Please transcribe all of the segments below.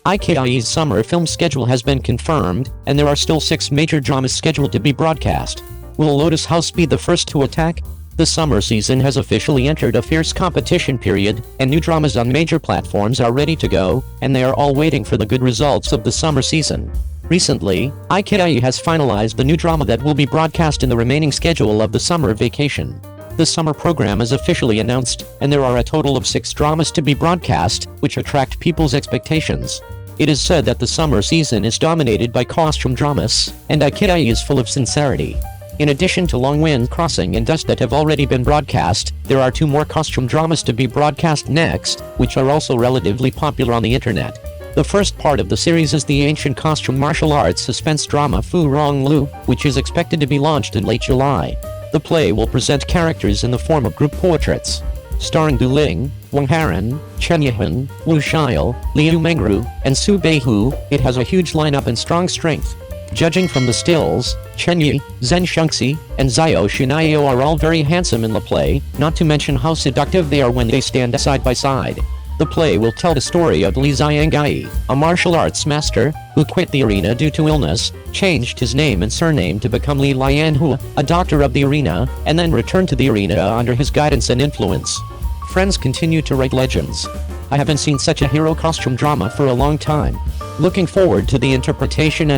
IKI's summer film schedule has been confirmed, and there are still 6 major dramas scheduled to be broadcast. Will Lotus House be the first to attack? The summer season has officially entered a fierce competition period, and new dramas on major platforms are ready to go, and they are all waiting for the good results of the summer season. Recently, IKI has finalized the new drama that will be broadcast in the remaining schedule of the summer vacation. The summer program is officially announced, and there are a total of 6 dramas to be broadcast, which attract people's expectations. It is said that the summer season is dominated by costume dramas, and IKI is full of sincerity. In addition to Long Wind Crossing and Dust that have already been broadcast, there are 2 more costume dramas to be broadcast next, which are also relatively popular on the internet. The first part of the series is the ancient costume martial arts suspense drama Fu Rong Lu, which is expected to be launched in late July. The play will present characters in the form of group portraits. Starring Du Ling, Wang Haran, Chen Yi, Wu Xiao, Liu Mengru, and Su Beihu, it has a huge lineup and strong strength. Judging from the stills, Cheng Yi, Zhen Shengxi, and Xiao Xunayo are all very handsome in the play, not to mention how seductive they are when they stand side by side. The play will tell the story of Li Xiangai, a martial arts master, who quit the arena due to illness, changed his name and surname to become Li Lianhua, a doctor of the arena, and then returned to the arena under his guidance and influence. Friends continue to write legends. I haven't seen such a hero costume drama for a long time. Looking forward to the interpretation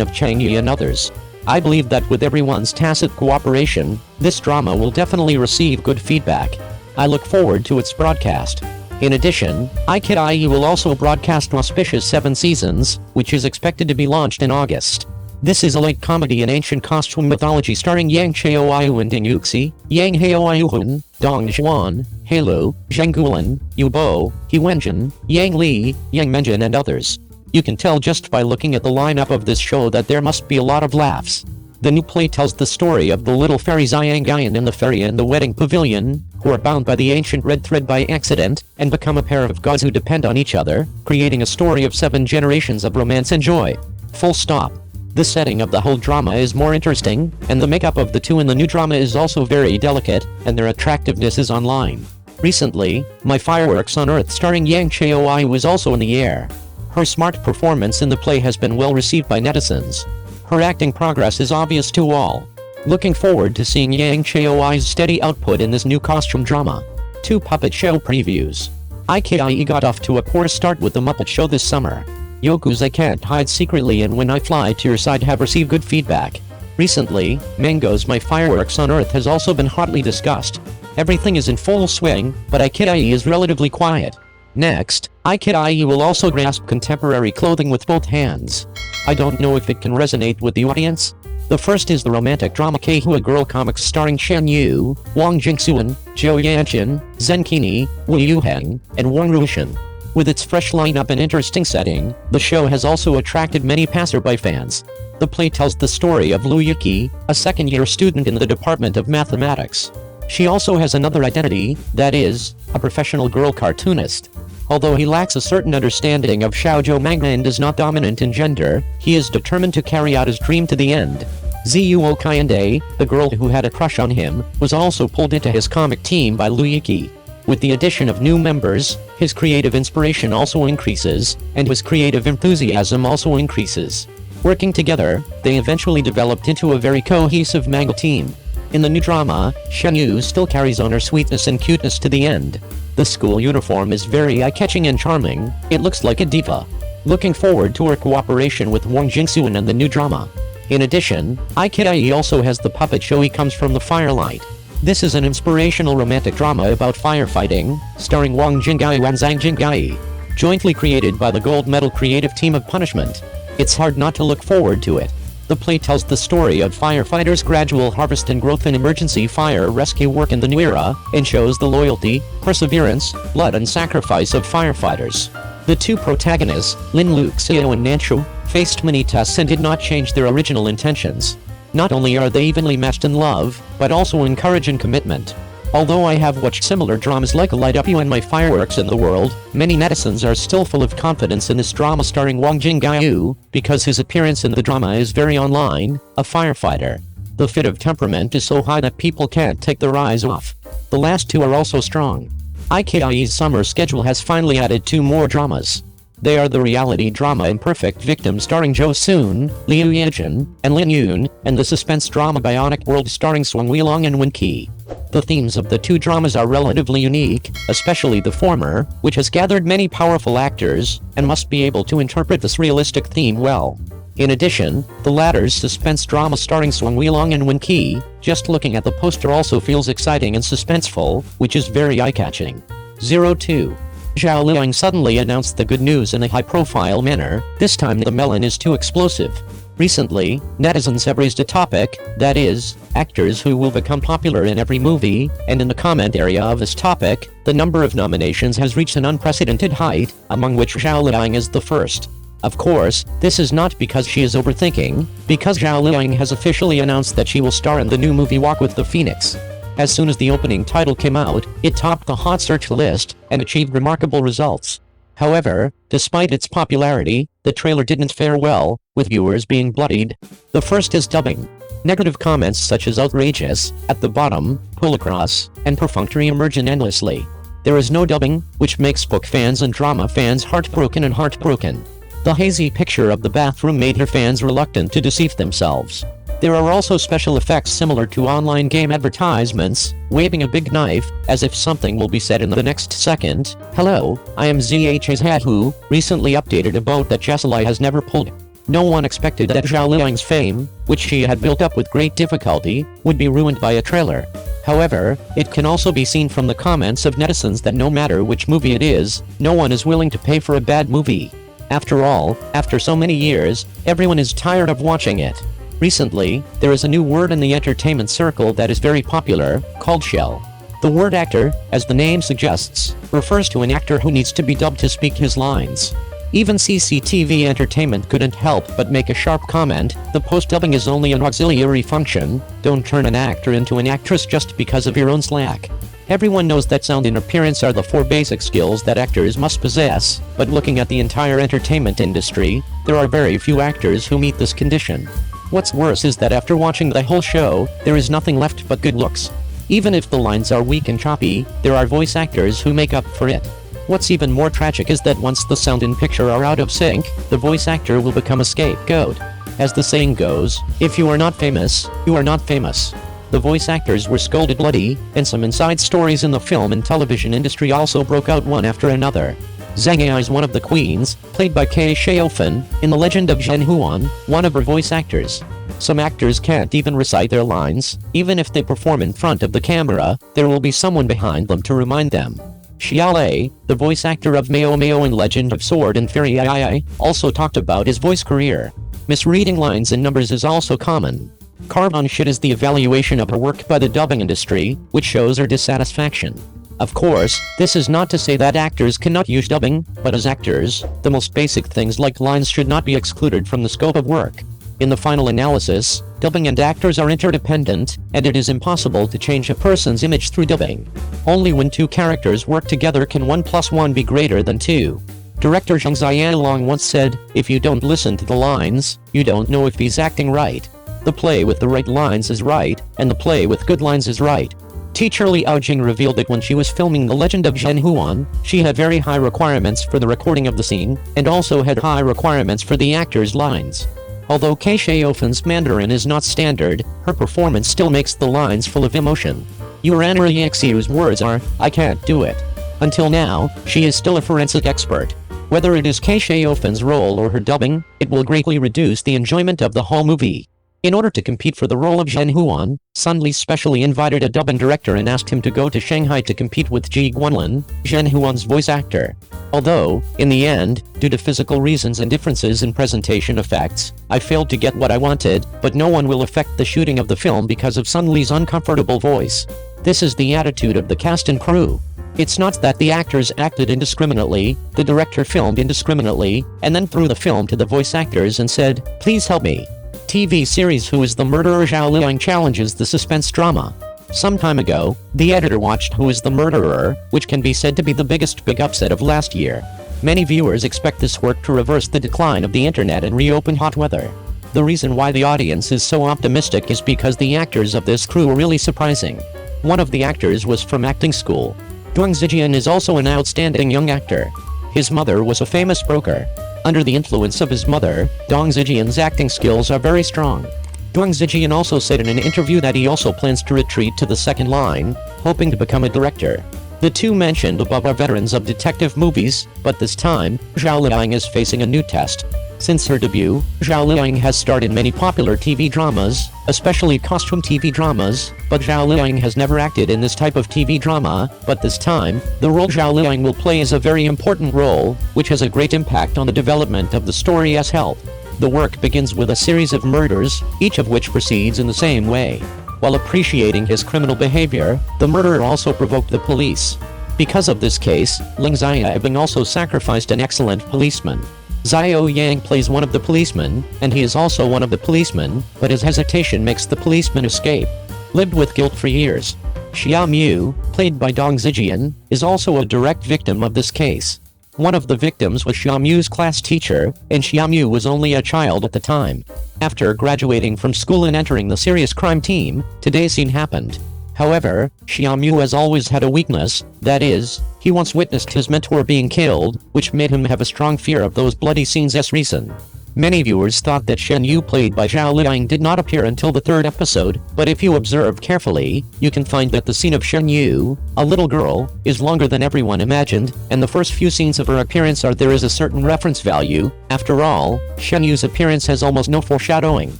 of Cheng Yi and others. I believe that with everyone's tacit cooperation, this drama will definitely receive good feedback. I look forward to its broadcast. In addition, IKI will also broadcast Auspicious 7 Seasons, which is expected to be launched in August. This is a light comedy in ancient costume mythology starring Yang Cheoiu and Ding Yuxi, Yang Heoiuhun, Dong Zhuan, Halo, Zheng Gulan, Yu Bo, He Wenjin, Yang Li, Yang Menjin and others. You can tell just by looking at the lineup of this show that there must be a lot of laughs. The new play tells the story of the little fairy Xiangayan and the fairy in the wedding pavilion, who are bound by the ancient red thread by accident, and become a pair of gods who depend on each other, creating a story of 7 generations of romance and joy. Full stop. The setting of the whole drama is more interesting, and the makeup of the 2 in the new drama is also very delicate, and their attractiveness is online. Recently, My Fireworks on Earth starring Yang Cheoi was also in the air. Her smart performance in the play has been well received by netizens. Her acting progress is obvious to all. Looking forward to seeing Yang Cheoi's steady output in this new costume drama. 2 puppet show previews. IKI got off to a poor start with the Muppet Show this summer. Yoku's I Can't Hide Secretly and When I Fly to Your Side have received good feedback. Recently, Mango's My Fireworks on Earth has also been hotly discussed. Everything is in full swing, but IKI is relatively quiet. Next, IKI will also grasp contemporary clothing with both hands. I don't know if it can resonate with the audience. The first is the romantic drama Keihua Girl Comics starring Shen Yu, Wang Jingxuan, Zhou Yanqin, Zhen Qini, Wu Yuheng, and Wang Ruishan. With its fresh lineup and interesting setting, the show has also attracted many passerby fans. The play tells the story of Lu Yuki, a second-year student in the Department of Mathematics. She also has another identity, that is, a professional girl cartoonist. Although he lacks a certain understanding of shoujo manga and is not dominant in gender, he is determined to carry out his dream to the end. Zuo Kayande, the girl who had a crush on him, was also pulled into his comic team by Lu Yuki. With the addition of new members, his creative inspiration also increases, and his creative enthusiasm also increases. Working together, they eventually developed into a very cohesive manga team. In the new drama, Shen Yu still carries on her sweetness and cuteness to the end. The school uniform is very eye-catching and charming. It looks like a diva. Looking forward to her cooperation with Wang Jingxuan and the new drama. In addition, IKI also has the puppet show He Comes from the Firelight. This is an inspirational romantic drama about firefighting, starring Wang Jinggai and Zhang Jinggai. Jointly created by the gold medal creative team of Punishment. It's hard not to look forward to it. The play tells the story of firefighters' gradual harvest and growth in emergency fire rescue work in the new era, and shows the loyalty, perseverance, blood and sacrifice of firefighters. The 2 protagonists, Lin Luxiao and Nanshu, faced many tests and did not change their original intentions. Not only are they evenly matched in love, but also in courage and commitment. Although I have watched similar dramas like Light Up You and My Fireworks in the world, many netizens are still full of confidence in this drama starring Wang Jinggai, because his appearance in the drama is very online, a firefighter. The fit of temperament is so high that people can't take their eyes off. The last 2 are also strong. IKI's summer schedule has finally added 2 more dramas. They are the reality drama Imperfect Victim starring Jo Soon, Liu Yejin, and Lin Yoon, and the suspense drama Bionic World starring Swang Weilong and Win Ki. The themes of the two dramas are relatively unique, especially the former, which has gathered many powerful actors, and must be able to interpret this realistic theme well. In addition, the latter's suspense drama starring Swang Weilong and Win Ki, just looking at the poster also feels exciting and suspenseful, which is very eye-catching. 02. Zhao Liying suddenly announced the good news in a high-profile manner. This time the melon is too explosive. Recently, netizens have raised a topic, that is, actors who will become popular in every movie, and in the comment area of this topic, the number of nominations has reached an unprecedented height, among which Zhao Liying is the first. Of course, this is not because she is overthinking, because Zhao Liying has officially announced that she will star in the new movie Walk with the Phoenix. As soon as the opening title came out, it topped the hot search list, and achieved remarkable results. However, despite its popularity, the trailer didn't fare well, with viewers being bloodied. The first is dubbing. Negative comments such as outrageous, at the bottom, pull across, and perfunctory emerge endlessly. There is no dubbing, which makes book fans and drama fans heartbroken. The hazy picture of the bathroom made her fans reluctant to deceive themselves. There are also special effects similar to online game advertisements, waving a big knife, as if something will be said in the next second. Hello, I am ZH's Hahu, recently updated a boat that Jesselai has never pulled. No one expected that Zhao Liying's fame, which she had built up with great difficulty, would be ruined by a trailer. However, it can also be seen from the comments of netizens that no matter which movie it is, no one is willing to pay for a bad movie. After all, after so many years, everyone is tired of watching it. Recently, there is a new word in the entertainment circle that is very popular, called shell. The word actor, as the name suggests, refers to an actor who needs to be dubbed to speak his lines. Even CCTV Entertainment couldn't help but make a sharp comment, the post-dubbing is only an auxiliary function, don't turn an actor into an actress just because of your own slack. Everyone knows that sound and appearance are the 4 basic skills that actors must possess, but looking at the entire entertainment industry, there are very few actors who meet this condition. What's worse is that after watching the whole show, there is nothing left but good looks. Even if the lines are weak and choppy, there are voice actors who make up for it. What's even more tragic is that once the sound and picture are out of sync, the voice actor will become a scapegoat. As the saying goes, if you are not famous, you are not famous. The voice actors were scolded bloody, and some inside stories in the film and television industry also broke out one after another. Zhang Yi is one of the queens, played by Kei Xiaofen, in The Legend of Zhen Huan, one of her voice actors. Some actors can't even recite their lines. Even if they perform in front of the camera, there will be someone behind them to remind them. Xia Lei, the voice actor of Mao Mao in Legend of Sword and Fairy Yi, also talked about his voice career. Misreading lines and numbers is also common. Carbon shit is the evaluation of her work by the dubbing industry, which shows her dissatisfaction. Of course, this is not to say that actors cannot use dubbing, but as actors, the most basic things like lines should not be excluded from the scope of work. In the final analysis, dubbing and actors are interdependent, and it is impossible to change a person's image through dubbing. Only when 2 characters work together can 1 + 1 be greater than 2. Director Zhang Xianlong once said, if you don't listen to the lines, you don't know if he's acting right. The play with the right lines is right, and the play with good lines is right. Teacher Liao Jing revealed that when she was filming The Legend of Zhen Huan, she had very high requirements for the recording of the scene, and also had high requirements for the actors' lines. Although Kei Xiaofen's Mandarin is not standard, her performance still makes the lines full of emotion. Yuran Yixiu's words are, I can't do it. Until now, she is still a forensic expert. Whether it is Kei Xiaofen's role or her dubbing, it will greatly reduce the enjoyment of the whole movie. In order to compete for the role of Zhen Huan, Sun Li specially invited a dubbing director and asked him to go to Shanghai to compete with Ji Guanlin, Zhen Huan's voice actor. Although, in the end, due to physical reasons and differences in presentation effects, I failed to get what I wanted, but no one will affect the shooting of the film because of Sun Li's uncomfortable voice. This is the attitude of the cast and crew. It's not that the actors acted indiscriminately, the director filmed indiscriminately, and then threw the film to the voice actors and said, please help me. TV series Who is the Murderer? Zhao Liying challenges the suspense drama. Some time ago, the editor watched Who is the Murderer, which can be said to be the biggest big upset of last year. Many viewers expect this work to reverse the decline of the internet and reopen hot weather. The reason why the audience is so optimistic is because the actors of this crew are really surprising. One of the actors was from acting school. Duang Zijian is also an outstanding young actor. His mother was a famous broker. Under the influence of his mother, Dong Zijian's acting skills are very strong. Dong Zijian also said in an interview that he also plans to retreat to the second line, hoping to become a director. The two mentioned above are veterans of detective movies, but this time, Zhao Liying is facing a new test. Since her debut, Zhao Liying has starred in many popular TV dramas, especially costume TV dramas, but Zhao Liying has never acted in this type of TV drama, but this time, the role Zhao Liying will play is a very important role, which has a great impact on the development of the story as well. The work begins with a series of murders, each of which proceeds in the same way. While appreciating his criminal behavior, the murderer also provoked the police. Because of this case, Ling Xiaobing also sacrificed an excellent policeman. Zhao Yang plays one of the policemen, and he is also one of the policemen, but his hesitation makes the policeman escape. Lived with guilt for years. Xia Mu, played by Dong Zijian, is also a direct victim of this case. One of the victims was Xia Mu's class teacher, and Xia Mu was only a child at the time. After graduating from school and entering the serious crime team, today's scene happened. However, Xia Mu has always had a weakness, that is, he once witnessed his mentor being killed, which made him have a strong fear of those bloody scenes as reason. Many viewers thought that Cheng Yi played by Zhao Liying did not appear until the third episode, but if you observe carefully, you can find that the scene of Cheng Yi, a little girl, is longer than everyone imagined, and the first few scenes of her appearance are there is a certain reference value. After all, Cheng Yi's appearance has almost no foreshadowing.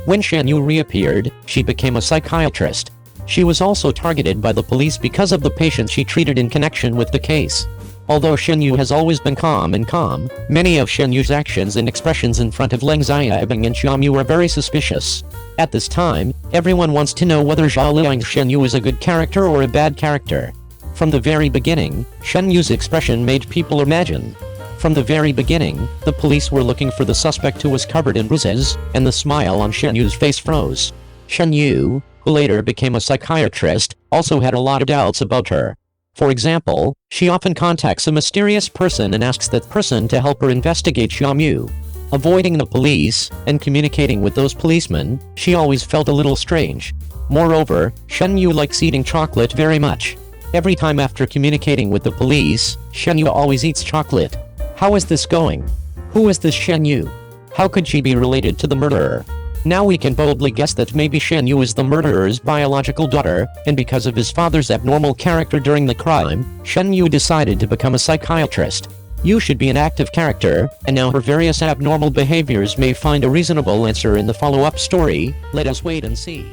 When Cheng Yi reappeared, she became a psychiatrist. She was also targeted by the police because of the patient she treated in connection with the case. Although Cheng Yi has always been calm, many of Cheng Yi's actions and expressions in front of Ling Xiaobing and Xia Mu are very suspicious. At this time, everyone wants to know whether Zhao Liying's Cheng Yi is a good character or a bad character. From the very beginning, Cheng Yi's expression made people imagine. From the very beginning, the police were looking for the suspect who was covered in bruises, and the smile on Cheng Yi's face froze. Cheng Yi, who later became a psychiatrist, also had a lot of doubts about her. For example, she often contacts a mysterious person and asks that person to help her investigate Xia Mu. Avoiding the police, and communicating with those policemen, she always felt a little strange. Moreover, Cheng Yi likes eating chocolate very much. Every time after communicating with the police, Cheng Yi always eats chocolate. How is this going? Who is this Cheng Yi? How could she be related to the murderer? Now we can boldly guess that maybe Cheng Yi is the murderer's biological daughter, and because of his father's abnormal character during the crime, Cheng Yi decided to become a psychiatrist. Yu should be an active character, and now her various abnormal behaviors may find a reasonable answer in the follow-up story. Let us wait and see.